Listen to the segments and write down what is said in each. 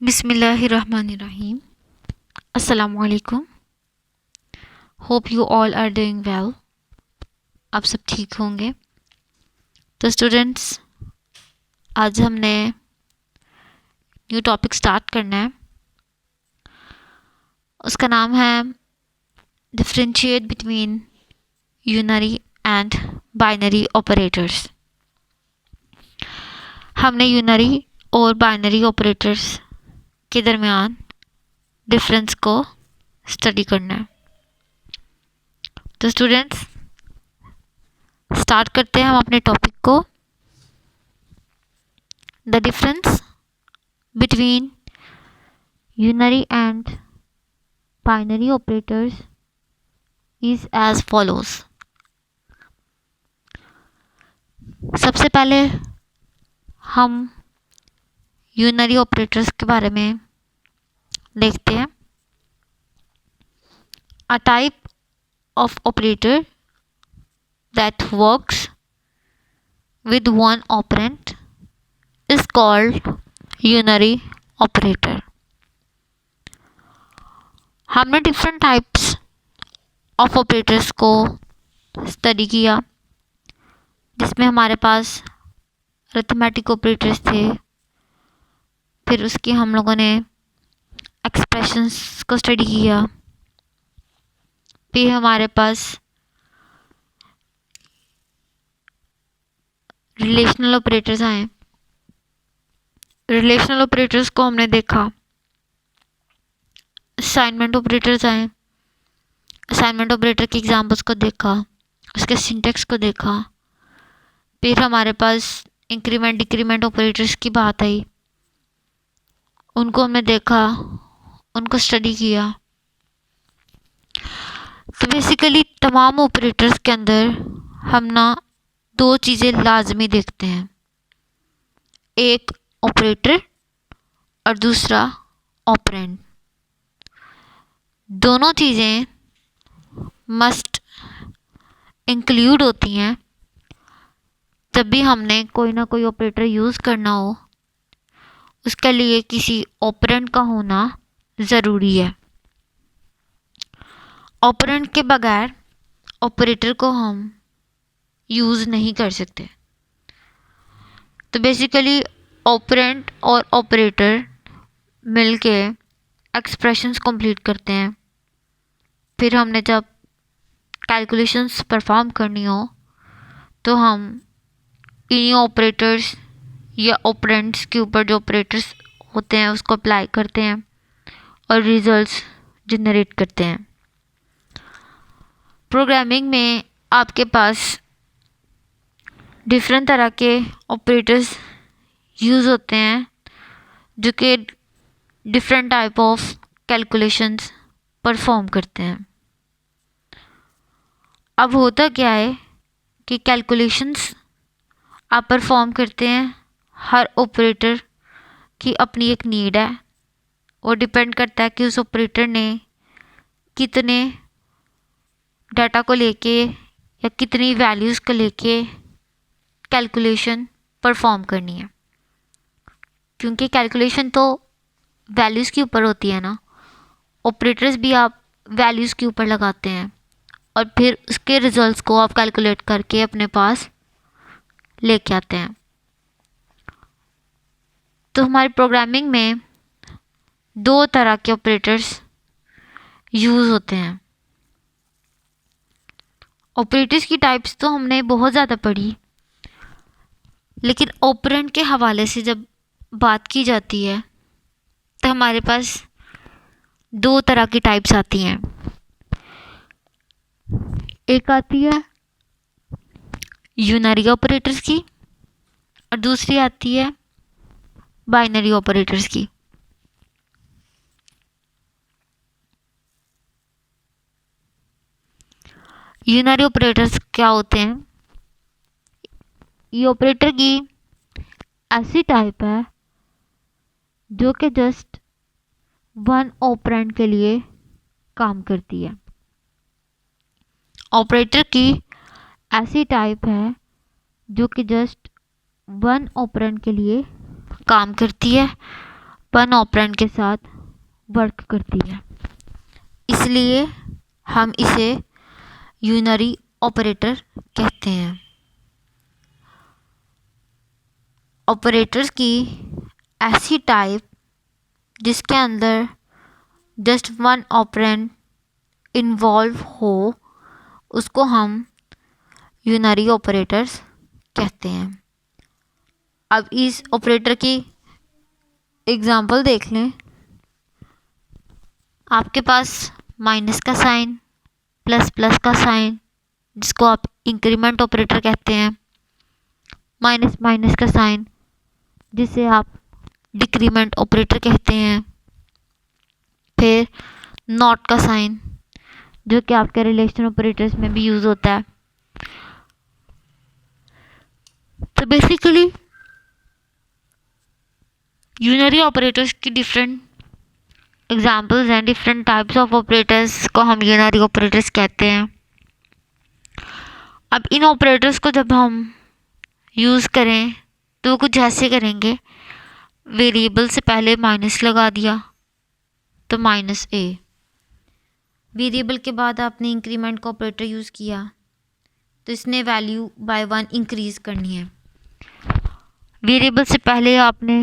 Bismillahirrahmanirrahim. Assalamu alaikum. Hope you all are doing well. आप सब ठीक होंगे. तो स्टूडेंट्स, आज हमने न्यू टॉपिक स्टार्ट करना है. उसका नाम है differentiate between unary and binary operators. हमने यूनरी और बाइनरी ऑपरेटर्स के दरमियान डिफरेंस को स्टडी करना है. तो स्टूडेंट्स, स्टार्ट करते हैं हम अपने टॉपिक को. The difference between unary and binary operators is as follows. सबसे पहले हम यूनरी ऑपरेटर्स के बारे में देखते हैं. A type of operator that works with one operand is called unary operator. हमने डिफरेंट टाइप्स ऑफ ऑपरेटर्स को स्टडी किया, जिसमें हमारे पास अरिथमेटिक ऑपरेटर्स थे. फिर उसकी हम लोगों ने एक्सप्रेशंस को स्टडी किया. फिर हमारे पास रिलेशनल ऑपरेटर्स आए. रिलेशनल ऑपरेटर्स को हमने देखा. असाइनमेंट ऑपरेटर्स आए. असाइनमेंट ऑपरेटर के एग्जाम्पल्स को देखा, उसके सिंटेक्स को देखा. फिर हमारे पास इंक्रीमेंट डिक्रीमेंट ऑपरेटर्स की बात आई. उनको हमने देखा, उनको स्टडी किया. तो बेसिकली तमाम ऑपरेटर्स के अंदर हम ना दो चीज़ें लाजमी देखते हैं. एक ऑपरेटर और दूसरा ऑपरेंड. दोनों चीज़ें मस्ट इंक्लूड होती हैं जब भी हमने कोई ना कोई ऑपरेटर यूज़ करना हो. उसके लिए किसी ऑपरेंड का होना ज़रूरी है. ऑपरेंड के बगैर ऑपरेटर को हम यूज़ नहीं कर सकते. तो बेसिकली ऑपरेंड और ऑपरेटर मिलके एक्सप्रेशंस कंप्लीट करते हैं. फिर हमने जब कैलकुलेशंस परफॉर्म करनी हो तो हम इन्हीं ऑपरेटर्स या ऑपरेंड्स के ऊपर जो ऑपरेटर्स होते हैं उसको अप्लाई करते हैं और रिजल्ट्स जनरेट करते हैं. प्रोग्रामिंग में आपके पास डिफरेंट तरह के ऑपरेटर्स यूज़ होते हैं जो कि different type of calculations perform करते हैं. अब होता क्या है कि कैलकुलेशंस आप परफॉर्म करते हैं, हर ऑपरेटर की अपनी एक नीड है. वो डिपेंड करता है कि उस ऑपरेटर ने कितने डाटा को लेके या कितनी वैल्यूज़ को लेके कैलकुलेशन परफॉर्म करनी है. क्योंकि कैलकुलेशन तो वैल्यूज़ के ऊपर होती है ना. ऑपरेटर्स भी आप वैल्यूज़ के ऊपर लगाते हैं और फिर उसके रिजल्ट्स को आप कैलकुलेट करके अपने पास लेके आते हैं. तो हमारी प्रोग्रामिंग में दो तरह के ऑपरेटर्स यूज़ होते हैं. ऑपरेटर्स की टाइप्स तो हमने बहुत ज़्यादा पढ़ी, लेकिन ऑपरेंड के हवाले से जब बात की जाती है तो हमारे पास दो तरह की टाइप्स आती हैं. एक आती है यूनरी ऑपरेटर्स की और दूसरी आती है बाइनरी ऑपरेटर्स की. यूनरी ऑपरेटर्स क्या होते हैं? ये ऑपरेटर की ऐसी टाइप है जो कि जस्ट वन ऑपरेंड के लिए काम करती है. ऑपरेटर की ऐसी टाइप है जो कि जस्ट वन ऑपरेंड के लिए काम करती है. वन ऑपरेंड के साथ वर्क करती है, इसलिए हम इसे यूनरी ऑपरेटर कहते हैं। ऑपरेटर्स की ऐसी टाइप जिसके अंदर जस्ट वन ऑपरेंड इन्वॉल्व हो उसको हम यूनरी ऑपरेटर्स कहते हैं। अब इस ऑपरेटर की एग्जांपल देख लें। आपके पास माइनस का साइन, प्लस प्लस का साइन जिसको आप इंक्रीमेंट ऑपरेटर कहते हैं, माइनस माइनस का साइन जिसे आप डिक्रीमेंट ऑपरेटर कहते हैं, फिर नॉट का साइन जो कि आपके रिलेशन ऑपरेटर्स में भी यूज़ होता है। तो बेसिकली यूनरी ऑपरेटर्स की डिफरेंट एग्जाम्पल्स हैं, डिफरेंट टाइप्स ऑफ ऑपरेटर्स को हम यूनरी ऑपरेटर्स कहते हैं। अब इन ऑपरेटर्स को जब हम यूज़ करें तो वो कुछ ऐसे करेंगे, वेरिएबल से पहले माइनस लगा दिया तो माइनस ए, वेरिएबल के बाद आपने इंक्रीमेंट का ऑपरेटर यूज़ किया तो इसने वैल्यू बाय 1 इंक्रीज़ करनी है। वेरिएबल से पहले आपने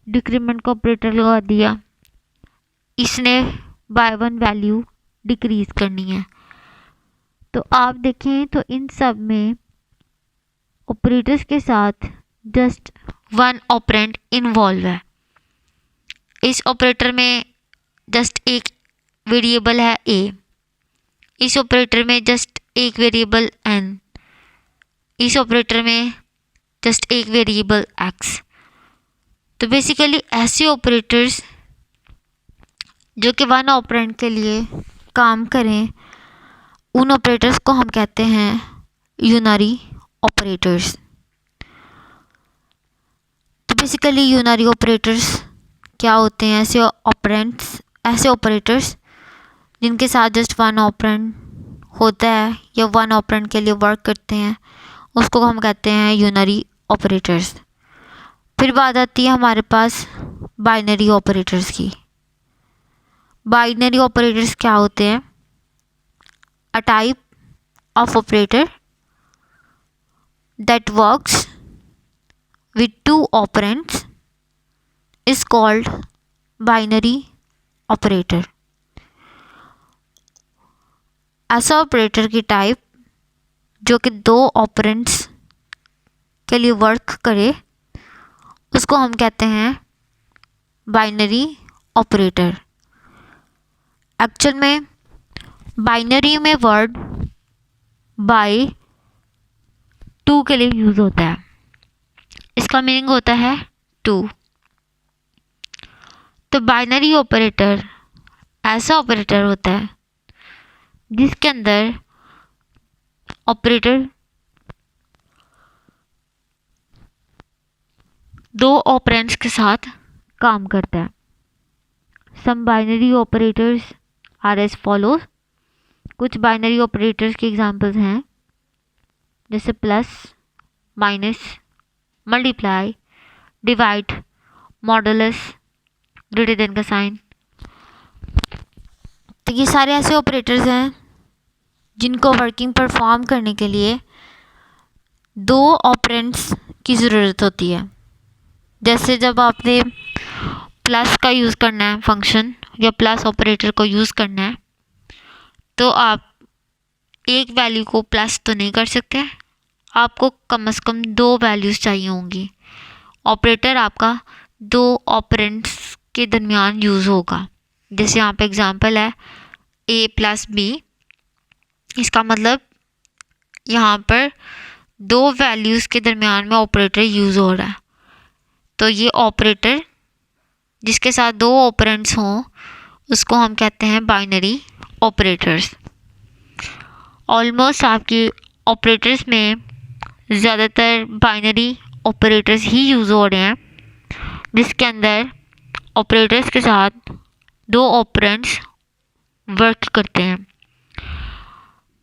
डिक्रीमेंट का ऑपरेटर लगा दिया, इसने बाय 1 वैल्यू डिक्रीज़ करनी है। तो आप देखें तो इन सब में ऑपरेटर्स के साथ जस्ट वन ऑपरेंड इन्वॉल्व है। इस ऑपरेटर में जस्ट एक वेरिएबल है ए, इस ऑपरेटर में जस्ट एक वेरिएबल एन, इस ऑपरेटर में जस्ट एक वेरिएबल एक्स। तो बेसिकली ऐसे ऑपरेटर्स जो कि वन ऑपरेंड के लिए काम करें उन ऑपरेटर्स को हम कहते हैं यूनरी ऑपरेटर्स। तो बेसिकली यूनरी ऑपरेटर्स क्या होते हैं? ऐसे ऑपरेटर्स जिनके साथ जस्ट वन ऑपरेंड होता है या वन ऑपरेंड के लिए वर्क करते हैं उसको हम कहते हैं यूनरी ऑपरेटर्स। फिर बात आती है हमारे पास बाइनरी ऑपरेटर्स की। बाइनरी ऑपरेटर्स क्या होते हैं? A type of operator that works with two operands is called binary operator। ऐसा ऑपरेटर की टाइप जो कि दो ऑपरेंड्स के लिए वर्क करे उसको हम कहते हैं बाइनरी ऑपरेटर। एक्चुअल में बाइनरी में वर्ड बाय 2 के लिए यूज़ होता है, इसका मीनिंग होता है 2। तो बाइनरी ऑपरेटर ऐसा ऑपरेटर होता है जिसके अंदर ऑपरेटर दो ऑपरेंड्स के साथ काम करता है। Some binary operators are as follows. कुछ बाइनरी ऑपरेटर्स के एग्जांपल्स हैं जैसे plus, minus, multiply, divide, modulus, greater than का साइन। तो ये सारे ऐसे ऑपरेटर्स हैं जिनको वर्किंग परफॉर्म करने के लिए दो ऑपरेंड्स की ज़रूरत होती है। जैसे जब आपने प्लस का यूज़ करना है फंक्शन या प्लस ऑपरेटर को यूज़ करना है तो आप एक वैल्यू को प्लस तो नहीं कर सकते, आपको कम से कम 2 वैल्यूज़ चाहिए होंगी। ऑपरेटर आपका 2 ऑपरेंड्स के दरमियान यूज़ होगा। जैसे यहाँ पे एग्जांपल है a प्लस बी, इसका मतलब यहाँ पर 2 वैल्यूज़ के दरमियान में ऑपरेटर यूज़ हो रहा है। तो ये ऑपरेटर जिसके साथ 2 ऑपरेंड्स हों उसको हम कहते हैं बाइनरी ऑपरेटर्स। ऑलमोस्ट आपकी ऑपरेटर्स में ज़्यादातर बाइनरी ऑपरेटर्स ही यूज़ हो रहे हैं जिसके अंदर ऑपरेटर्स के साथ 2 ऑपरेंड्स वर्क करते हैं।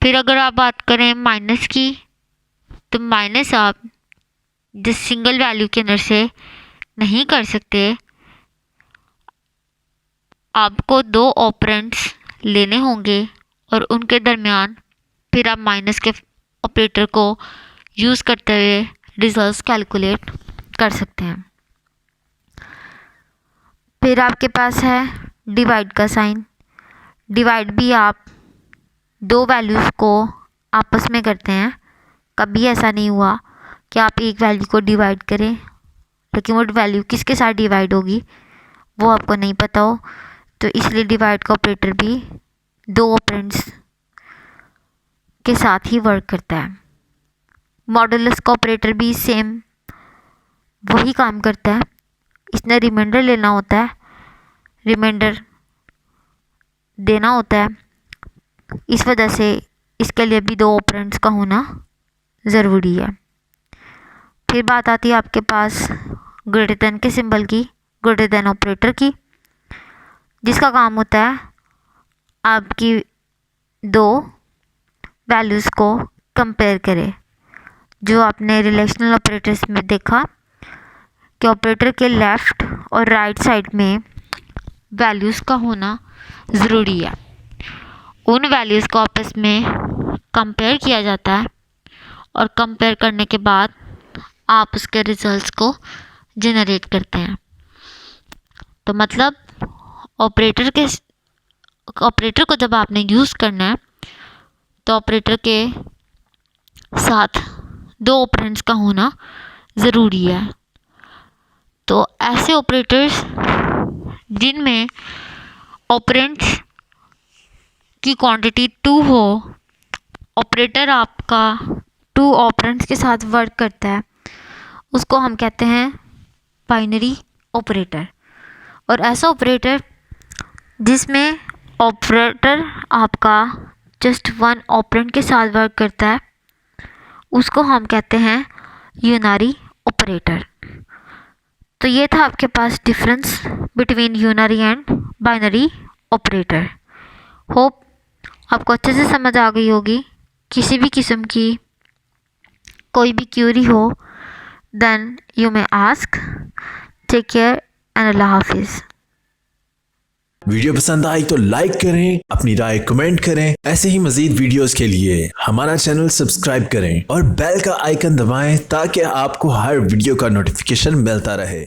फिर अगर आप बात करें माइनस की तो माइनस आप जिस सिंगल वैल्यू के अंदर से नहीं कर सकते, आपको दो ऑपरेंड्स लेने होंगे और उनके दरमियान फिर आप माइनस के ऑपरेटर को यूज़ करते हुए रिजल्ट्स कैलकुलेट कर सकते हैं। फिर आपके पास है डिवाइड का साइन। डिवाइड भी आप दो वैल्यूज़ को आपस में करते हैं। कभी ऐसा नहीं हुआ कि आप एक वैल्यू को डिवाइड करें लेकिन वो वैल्यू किसके साथ डिवाइड होगी वो आपको नहीं पता हो, तो इसलिए डिवाइड का ऑपरेटर भी दो ऑपरेंड्स के साथ ही वर्क करता है। मॉडुलस का ऑपरेटर भी सेम वही काम करता है। इसने रिमाइंडर लेना होता है, रिमाइंडर देना होता है, इस वजह से इसके लिए भी दो ऑपरेंड्स का होना ज़रूरी है। फिर बात आती है आपके पास ग्रेटर देन के सिंबल की, ग्रेटर देन ऑपरेटर की, जिसका काम होता है आपकी दो वैल्यूज़ को कंपेयर करें। जो आपने रिलेशनल ऑपरेटर्स में देखा कि ऑपरेटर के लेफ़्ट और राइट साइड में वैल्यूज़ का होना ज़रूरी है। उन वैल्यूज़ को आपस में कंपेयर किया जाता है और कंपेयर करने के बाद आप उसके रिजल्ट्स को जनरेट करते हैं। तो मतलब ऑपरेटर को जब आपने यूज़ करना है तो ऑपरेटर के साथ दो ऑपरेंड्स का होना ज़रूरी है। तो ऐसे ऑपरेटर्स जिनमें ऑपरेंड्स की क्वांटिटी 2 हो, ऑपरेटर आपका 2 ऑपरेंड्स के साथ वर्क करता है, उसको हम कहते हैं बाइनरी ऑपरेटर। और ऐसा ऑपरेटर जिसमें ऑपरेटर आपका जस्ट 1 ऑपरेंड के साथ वर्क करता है, उसको हम कहते हैं यूनरी ऑपरेटर। तो ये था आपके पास difference between unary and binary operator. Hope आपको अच्छे से समझ आ गई होगी। किसी भी किस्म की कोई भी क्यूरी हो then you may ask. Take care and अल्लाह हाफिज़। वीडियो पसंद आई तो लाइक करें, अपनी राय कमेंट करें। ऐसे ही मजीद वीडियोस के लिए हमारा चैनल सब्सक्राइब करें और बेल का आइकन दबाएं ताकि आपको हर वीडियो का नोटिफिकेशन मिलता रहे।